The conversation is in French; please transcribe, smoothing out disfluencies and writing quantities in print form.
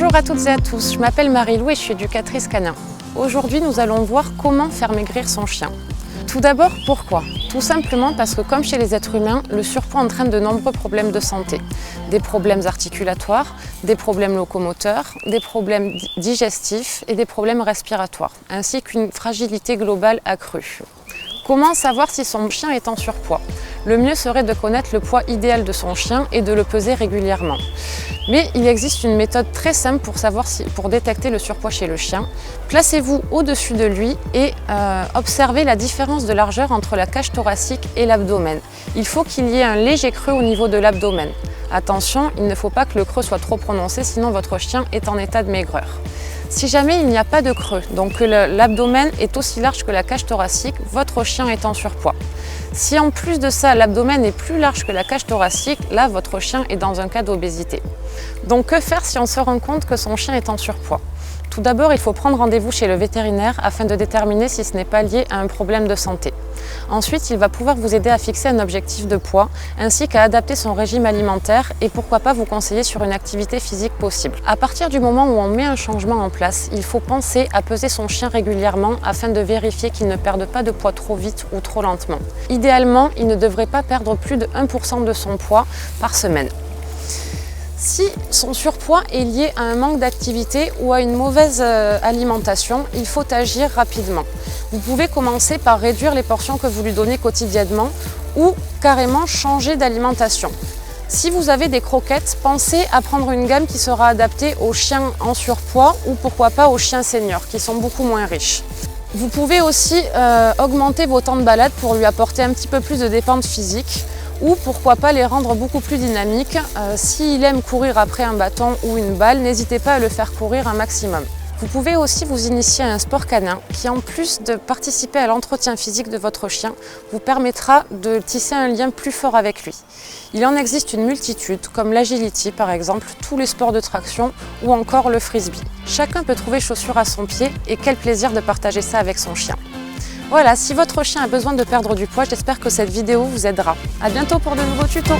Bonjour à toutes et à tous, je m'appelle Marie-Lou et je suis éducatrice canin. Aujourd'hui, nous allons voir comment faire maigrir son chien. Tout d'abord, pourquoi? Tout simplement parce que comme chez les êtres humains, le surpoids entraîne de nombreux problèmes de santé. Des problèmes articulatoires, des problèmes locomoteurs, des problèmes digestifs et des problèmes respiratoires, ainsi qu'une fragilité globale accrue. Comment savoir si son chien est en surpoids? Le mieux serait de connaître le poids idéal de son chien et de le peser régulièrement. Mais il existe une méthode très simple pour détecter le surpoids chez le chien. Placez-vous au-dessus de lui et observez la différence de largeur entre la cage thoracique et l'abdomen. Il faut qu'il y ait un léger creux au niveau de l'abdomen. Attention, il ne faut pas que le creux soit trop prononcé, sinon votre chien est en état de maigreur. Si jamais il n'y a pas de creux, donc que l'abdomen est aussi large que la cage thoracique, votre chien est en surpoids. Si en plus de ça, l'abdomen est plus large que la cage thoracique, là, votre chien est dans un cas d'obésité. Donc que faire si on se rend compte que son chien est en surpoids? Tout d'abord, il faut prendre rendez-vous chez le vétérinaire afin de déterminer si ce n'est pas lié à un problème de santé. Ensuite, il va pouvoir vous aider à fixer un objectif de poids, ainsi qu'à adapter son régime alimentaire et pourquoi pas vous conseiller sur une activité physique possible. À partir du moment où on met un changement en place, il faut penser à peser son chien régulièrement afin de vérifier qu'il ne perde pas de poids trop vite ou trop lentement. Idéalement, il ne devrait pas perdre plus de 1% de son poids par semaine. Si son surpoids est lié à un manque d'activité ou à une mauvaise alimentation, il faut agir rapidement. Vous pouvez commencer par réduire les portions que vous lui donnez quotidiennement ou carrément changer d'alimentation. Si vous avez des croquettes, pensez à prendre une gamme qui sera adaptée aux chiens en surpoids ou pourquoi pas aux chiens seniors qui sont beaucoup moins riches. Vous pouvez aussi augmenter vos temps de balade pour lui apporter un petit peu plus de détente physique. Ou pourquoi pas les rendre beaucoup plus dynamiques. S'il aime courir après un bâton ou une balle, n'hésitez pas à le faire courir un maximum. Vous pouvez aussi vous initier à un sport canin qui, en plus de participer à l'entretien physique de votre chien, vous permettra de tisser un lien plus fort avec lui. Il en existe une multitude, comme l'agility par exemple, tous les sports de traction ou encore le frisbee. Chacun peut trouver chaussure à son pied et quel plaisir de partager ça avec son chien. Voilà, si votre chien a besoin de perdre du poids, j'espère que cette vidéo vous aidera. À bientôt pour de nouveaux tutos.